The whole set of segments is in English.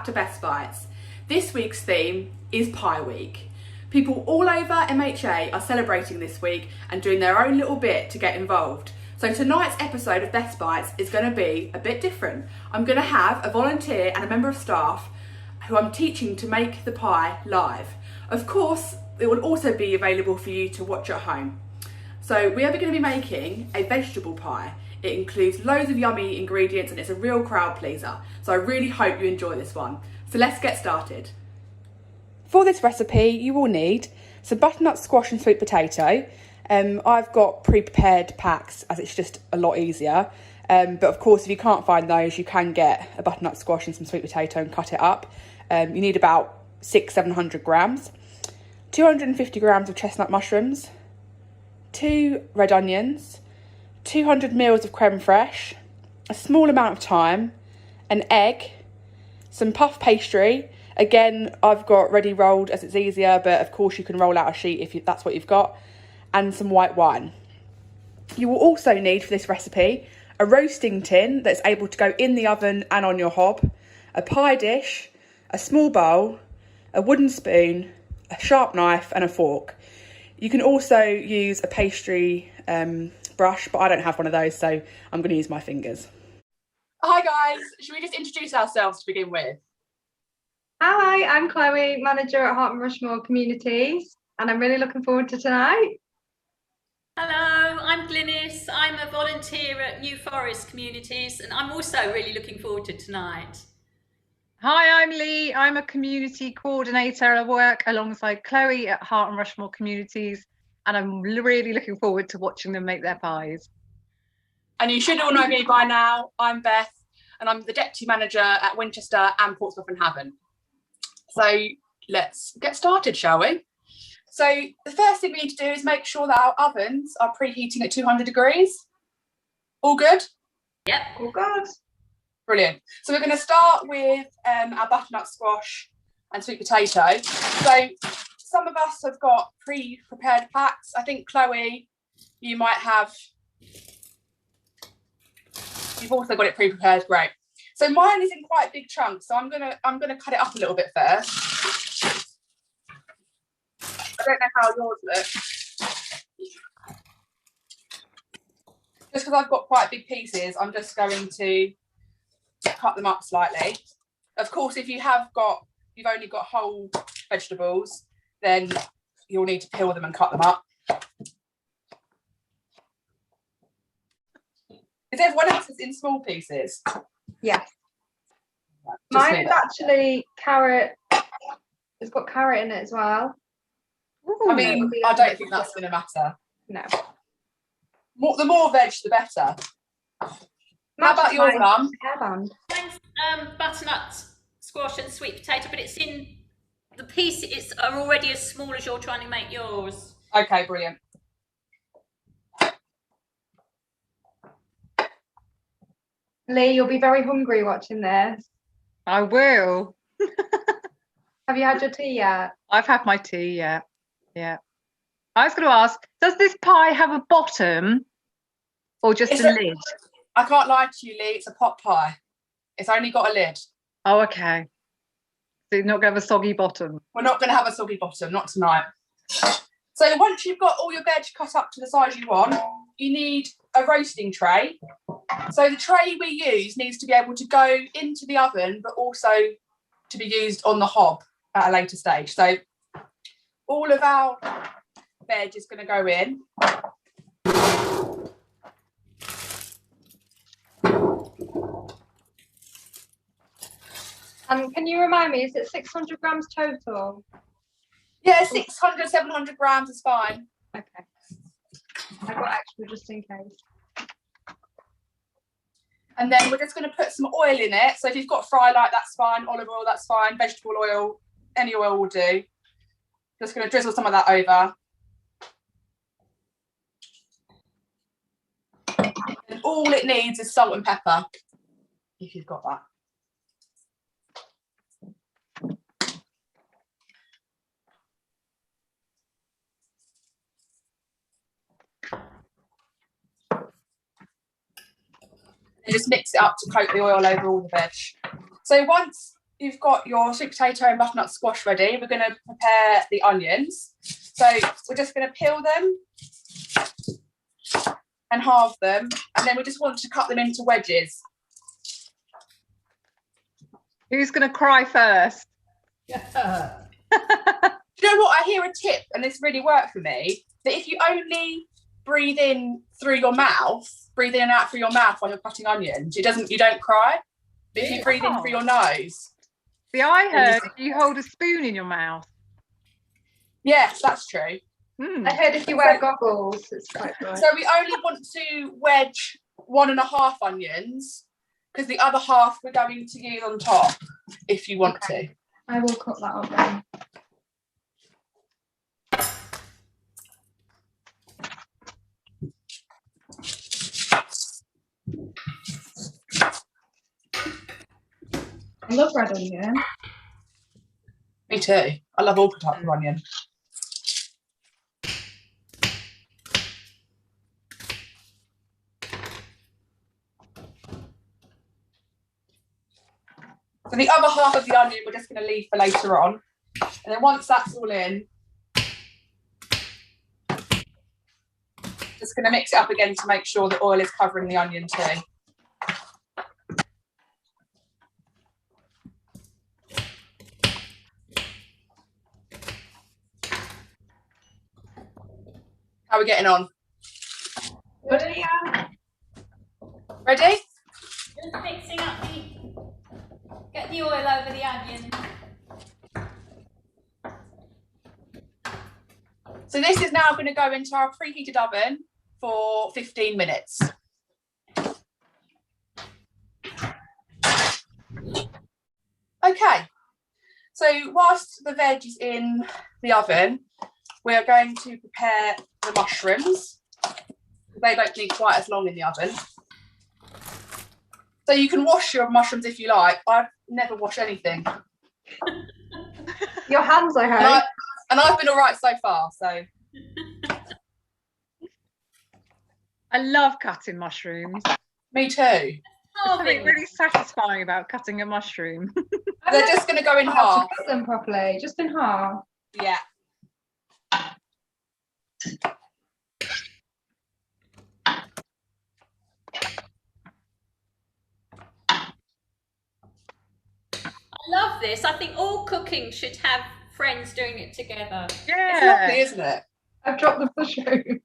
to Best Bites. This week's theme is Pie Week. People all over MHA are celebrating this week and doing their own little bit to get involved. So tonight's episode of Best Bites is going to be a bit different. I'm going to have a volunteer and a member of staff who I'm teaching to make the pie live. Of course, it will also be available for you to watch at home. So we are going to be making a vegetable pie. It includes loads of yummy ingredients and it's a real crowd pleaser. So I really hope you enjoy this one. So let's get started. For this recipe, you will need some butternut squash and sweet potato. I've got pre-prepared packs as it's just a lot easier. But of course, if you can't find those, you can get a butternut squash and some sweet potato and cut it up. You need about 600-700 grams. 250 grams of chestnut mushrooms, 2 red onions, 200 mils of creme fraiche, a small amount of thyme, an egg, some puff pastry. Again, I've got ready rolled as it's easier, but of course you can roll out a sheet if that's what you've got, and some white wine. You will also need for this recipe a roasting tin that's able to go in the oven and on your hob, a pie dish, a small bowl, a wooden spoon, a sharp knife and a fork. You can also use a pastry brush, but I don't have one of those, so I'm going to use my fingers. Hi guys, should we just introduce ourselves to begin with? Hi, I'm Chloe, manager at Heart and Rushmore Communities, and I'm really looking forward to tonight. Hello, I'm Glynis. I'm a volunteer at New Forest Communities, and I'm also really looking forward to tonight. Hi, I'm Lee. I'm a community coordinator. I work alongside Chloe at Heart and Rushmore Communities, and I'm really looking forward to watching them make their pies. And you should all know me by now. I'm Beth, and I'm the deputy manager at Winchester and Portsmouth and Havant. So let's get started, shall we? So the first thing we need to do is make sure that our ovens are preheating at 200 degrees. All good? Yep. All good. Brilliant. So we're going to start with our butternut squash and sweet potato. So some of us have got pre-prepared packs. I think Chloe, you might have. You've also got it pre-prepared. Great. So mine is in quite big chunks. So I'm gonna cut it up a little bit first. I don't know how yours look. Just because I've got quite big pieces, I'm just going to cut them up slightly. Of course, if you've only got whole vegetables, then you'll need to peel them and cut them up. Is everyone else's in small pieces? Yes. Right, mine is actually carrot. It's got carrot in it as well. I mean, I don't think that's going to matter. No. The more veg, the better. How about yours, Mum? Mine's butternut squash and sweet potato, but it's in the piece. It's already as small as you're trying to make yours. Okay, brilliant. Lee, you'll be very hungry watching this. I will. Have you had your tea yet? I've had my tea, yeah. I was going to ask, does this pie have a bottom or just a lid? I can't lie to you, Lee, it's a pot pie. It's only got a lid. Oh, okay. So you're not going to have a soggy bottom? We're not going to have a soggy bottom, not tonight. So once you've got all your veg cut up to the size you want, you need a roasting tray. So the tray we use needs to be able to go into the oven, but also to be used on the hob at a later stage. So all of our veg is going to go in. Can you remind me, is it 600 grams total? Yeah, 600, 700 grams is fine. Okay. I got extra just in case. And then we're just going to put some oil in it. So if you've got fry light, that's fine. Olive oil, that's fine. Vegetable oil, any oil will do. Just going to drizzle some of that over. And all it needs is salt and pepper, if you've got that. And just mix it up to coat the oil over all the veg. So once you've got your sweet potato and butternut squash ready, we're going to prepare the onions. So we're just going to peel them and halve them, and then we just want to cut them into wedges. Who's going to cry first? Do you know what? I hear a tip, and this really worked for me, that if you only breathe in through your mouth, breathe in and out through your mouth while you're cutting onions, you don't cry. But if you breathe in through your nose. See, I heard you hold a spoon in your mouth. Yes, that's true. I heard if you wear goggles, it's quite good. So we only want to wedge 1.5 onions, because the other half we're going to use on top, if you want to. I will cut that up then. I love red onion. Me too. I love all types of onion. So the other half of the onion we're just going to leave for later on. And then once that's all in, just going to mix it up again to make sure the oil is covering the onion too. How are we getting on? Ready? Yeah. Ready? Just mixing up get the oil over the onion. So this is now going to go into our preheated oven for 15 minutes. Okay, so whilst the veg is in the oven, we are going to prepare the mushrooms. They don't need quite as long in the oven. So you can wash your mushrooms if you like. I've never washed anything. Your hands, I hope. And I've been all right so far, so. I love cutting mushrooms. Me too. There's something really satisfying about cutting a mushroom. They're just going to go in How half. to cut them properly, just in half. Yeah. I love this. I think all cooking should have friends doing it together. Yeah. It's lovely, isn't it? I've dropped the mushrooms.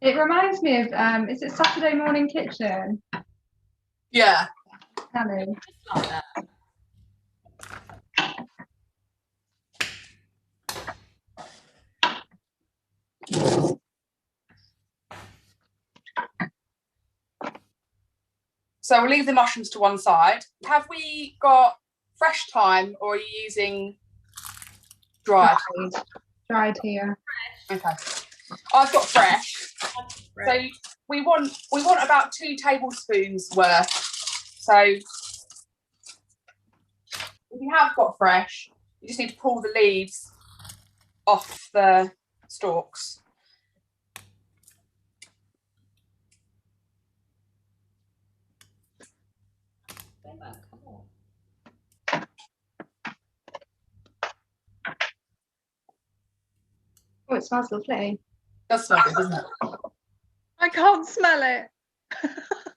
It reminds me of, is it Saturday Morning Kitchen? Yeah. Hello. Just like that. So we'll leave the mushrooms to one side. Have we got fresh thyme, or are you using dried? Dried here. Okay. I've got fresh. So we want about 2 tablespoons worth. So if you have got fresh, you just need to pull the leaves off the stalks. They won't come off. Oh, it smells lovely. Does smell good, doesn't it? I can't smell it.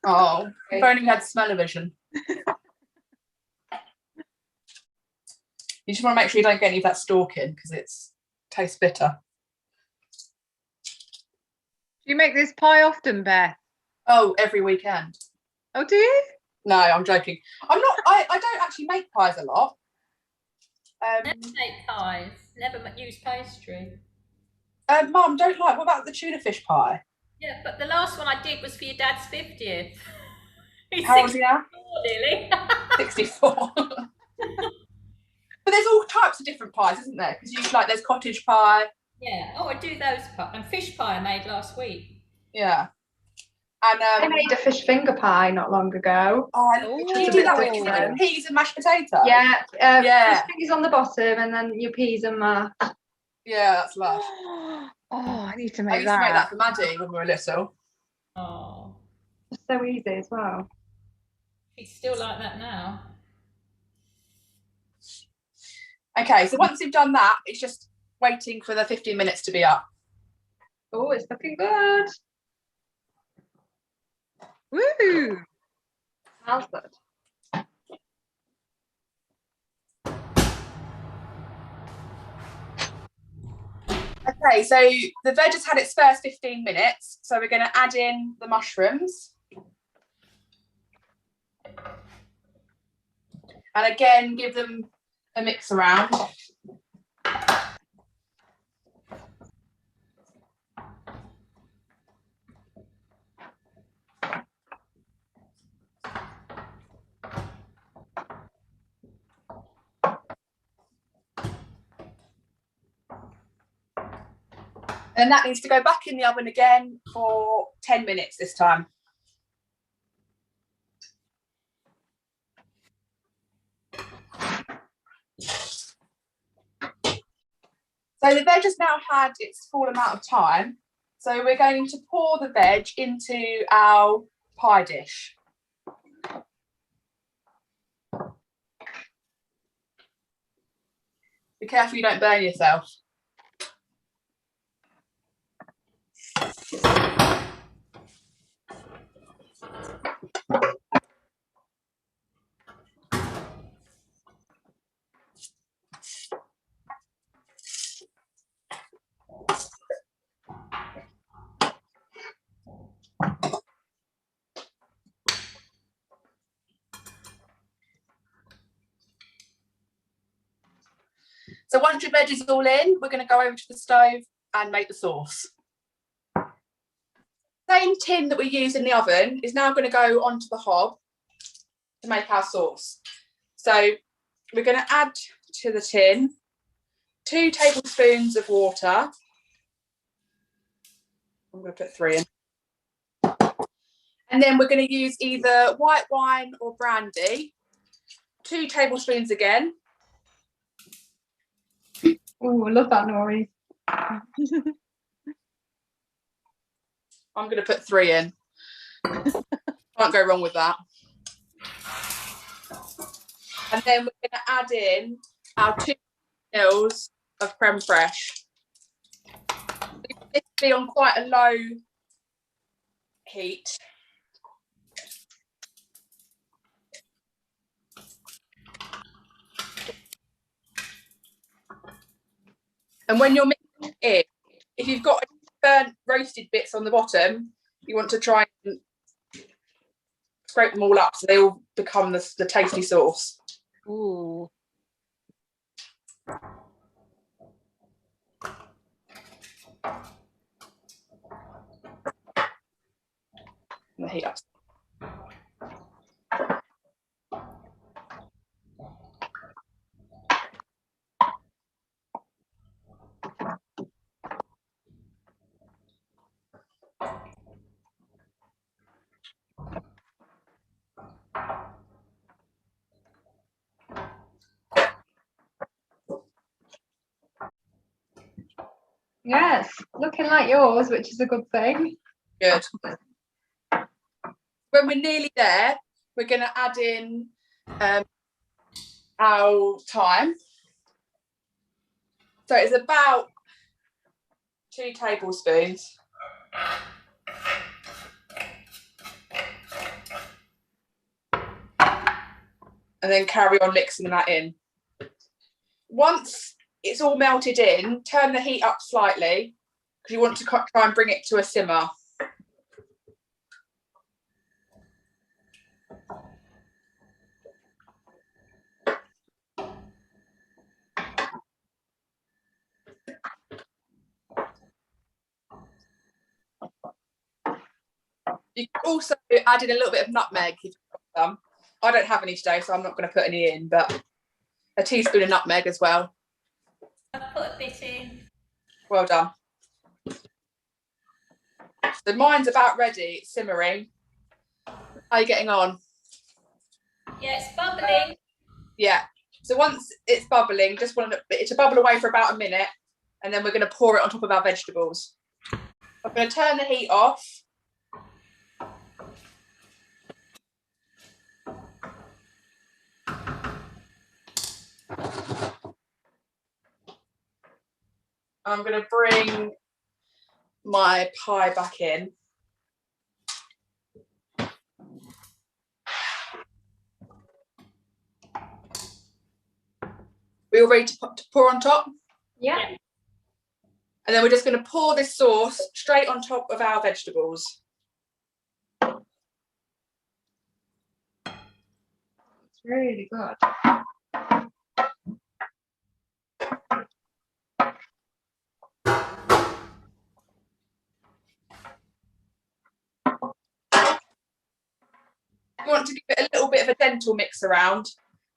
Oh, if only we had smell-o-vision. You just want to make sure you don't get any of that stalk in, because it tastes bitter. Do you make this pie often, Beth? Oh, every weekend. Oh, do you? No, I'm joking. I'm not. I don't actually make pies a lot. Never make pies. Never use pastry. Mum, don't like. What about the tuna fish pie? Yeah, but the last one I did was for your dad's 50th. He's How old is he now? 64 nearly. 64. But there's all types of different pies, isn't there? Because you like there's cottage pie. Yeah. Oh, I do those pies. And fish pie I made last week. Yeah. And I made a fish finger pie not long ago. do you do that with peas and mashed potato? Yeah, Yeah. fish fingers on the bottom and then your peas and mash. Yeah, that's lush. Oh, I need to I make used to make that. that for Maddie when we were little. Oh, It's so easy as well. she's still like that now. Okay, so once you've done that, it's just waiting for the 15 minutes to be up. Oh, it's looking good. Woo! Smells good. Okay, so the veg has had its first 15 minutes, so we're going to add in the mushrooms. And again, give them a mix around. And that needs to go back in the oven again for 10 minutes this time. So the veg has now had its full amount of time. So we're going to pour the veg into our pie dish. Be careful you don't burn yourself. So once your veg is all in, we're going to go over to the stove and make the sauce. Same tin that we used in the oven is now going to go onto the hob to make our sauce. So we're going to add to the tin 2 tablespoons of water. I'm going to put 3 in. And then we're going to use either white wine or brandy. 2 tablespoons again. Oh, I love that noise. I'm going to put 3 in. Can't go wrong with that. And then we're going to add in our 2 mils of creme fraiche. This will be on quite a low heat. And when you're mixing it, if you've got burnt roasted bits on the bottom, you want to try and scrape them all up so they all become the tasty sauce. Ooh. And the heat up. Yes, looking like yours, which is a good thing. Good. When we're nearly there, we're going to add in our thyme. So it's about 2 tablespoons. And then carry on mixing that in. Once it's all melted in, turn the heat up slightly because you want to try and bring it to a simmer. You can also add in a little bit of nutmeg if you've got some. I don't have any today, so I'm not going to put any in, but a teaspoon of nutmeg as well. I've put a bit in. Well done. So mine's about ready, it's simmering. How are you getting on? Yeah, it's bubbling. Yeah. So once it's bubbling, just want it to bubble away for about a minute. and then we're going to pour it on top of our vegetables. I'm going to turn the heat off. I'm going to bring my pie back in. We all ready to pour on top? Yeah. And then we're just going to pour this sauce straight on top of our vegetables. It's really good. You want to give it a little bit of a gentle mix around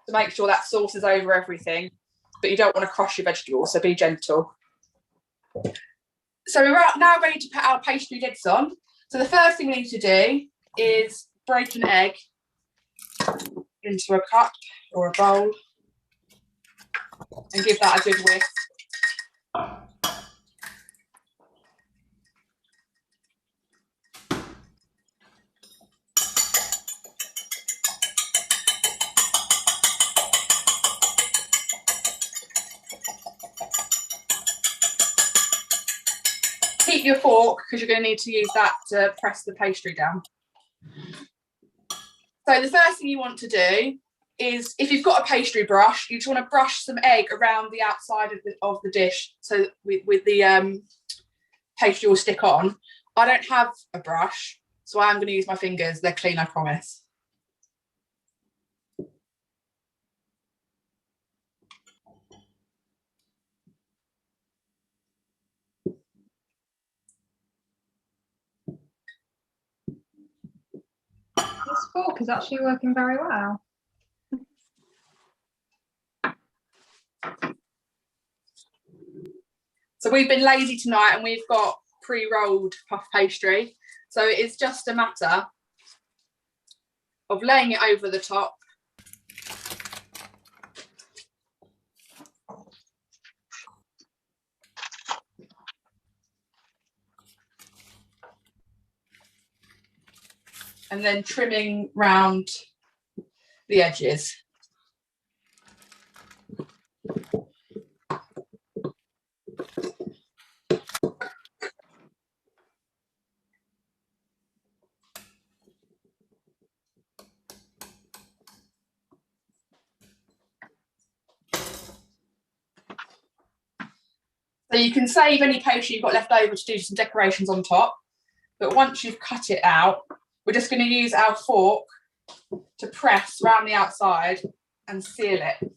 to make sure that sauce is over everything, but you don't want to crush your vegetables, so be gentle. So we're now ready to put our pastry lids on. So the first thing we need to do is break an egg into a cup or a bowl and give that a good whisk. Keep your fork because you're going to need to use that to press the pastry down. So the first thing you want to do is, if you've got a pastry brush, you just want to brush some egg around the outside of the dish so with the pastry will stick on. I don't have a brush, so I'm going to use my fingers. They're clean, I promise. This fork is actually working very well. So we've been lazy tonight and we've got pre-rolled puff pastry. So it's just a matter of laying it over the top. And then trimming round the edges. So you can save any pastry you've got left over to do some decorations on top. But once you've cut it out, we're just going to use our fork to press around the outside and seal it.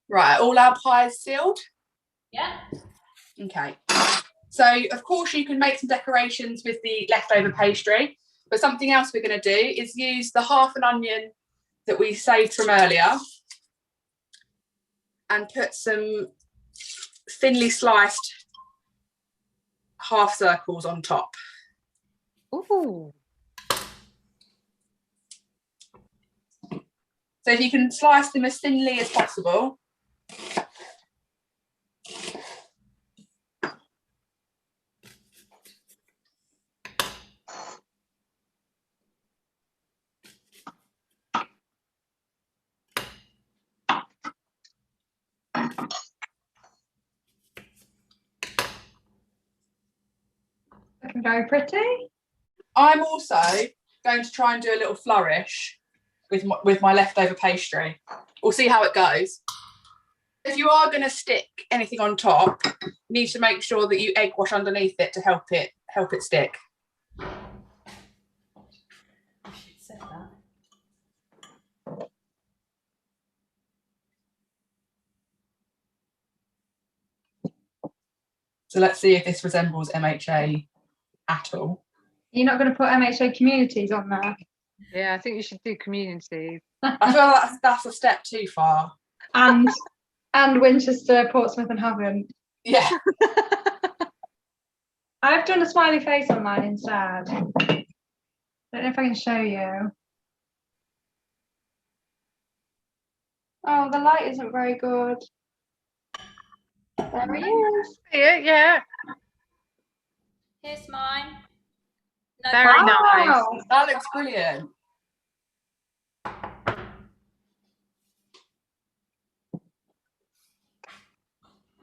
Right, all our pies sealed? Yeah. Okay. So, of course, you can make some decorations with the leftover pastry, but something else we're going to do is use the half an onion that we saved from earlier and put some thinly sliced half circles on top. Ooh. So if you can slice them as thinly as possible. Looking very pretty. I'm also going to try and do a little flourish with my leftover pastry. We'll see how it goes. If you are going to stick anything on top, you need to make sure that you egg wash underneath it to help it stick. I should say that. So let's see if this resembles MHA at all. You're not going to put MHA Communities on there? Yeah, I think you should do communities. I feel like that's a step too far. And Winchester, Portsmouth and Havant. Yeah. I've done a smiley face on mine instead. Don't know if I can show you. Oh, the light isn't very good. There he is. Yeah. Here's mine. No, Very nice. Wow. That looks brilliant.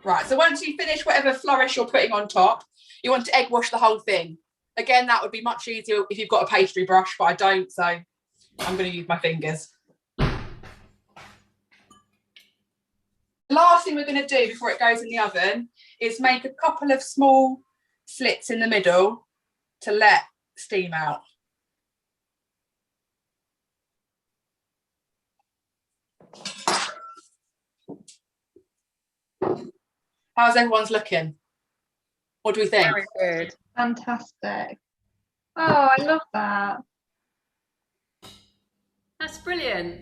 Right, so once you finish whatever flourish you're putting on top, you want to egg wash the whole thing. Again, that would be much easier if you've got a pastry brush, but I don't, so I'm going to use my fingers. The last thing we're going to do before it goes in the oven is make a couple of small slits in the middle to let steam out. How's everyone's looking? What do we think? Very good. Fantastic. Oh, I love that. that's brilliant.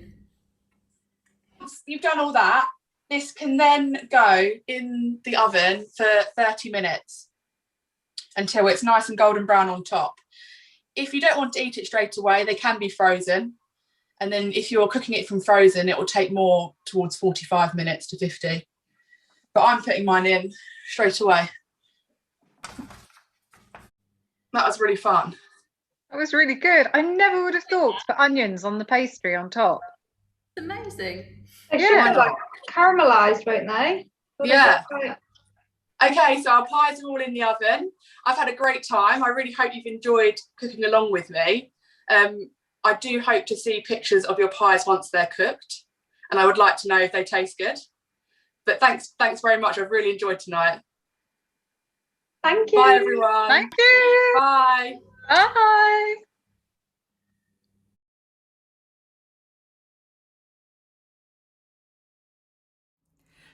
Once you've done all that, this can then go in the oven for 30 minutes until it's nice and golden brown on top. If you don't want to eat it straight away, they can be frozen. And then if you're cooking it from frozen, it will take more towards 45 minutes to 50. But I'm putting mine in straight away. That was really fun. That was really good. I never would have thought to put onions on the pastry on top. It's amazing. They Yeah. should be like caramelised, won't they? Yeah. Okay, so our pies are all in the oven. I've had a great time. I really hope you've enjoyed cooking along with me. I do hope to see pictures of your pies once they're cooked, and I would like to know if they taste good. But thanks very much. I've really enjoyed tonight. Thank you. Bye, everyone. Thank you. Bye. Bye.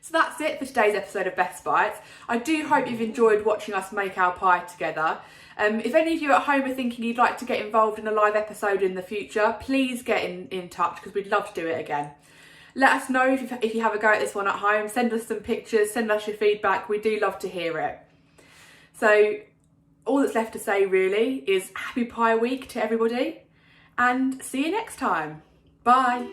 So that's it for today's episode of Best Bites. I do hope you've enjoyed watching us make our pie together. If any of you at home are thinking you'd like to get involved in a live episode in the future, please get in touch because we'd love to do it again. Let us know if you have a go at this one at home. Send us some pictures, send us your feedback. We do love to hear it. So all that's left to say really is happy Pie Week to everybody and see you next time. Bye.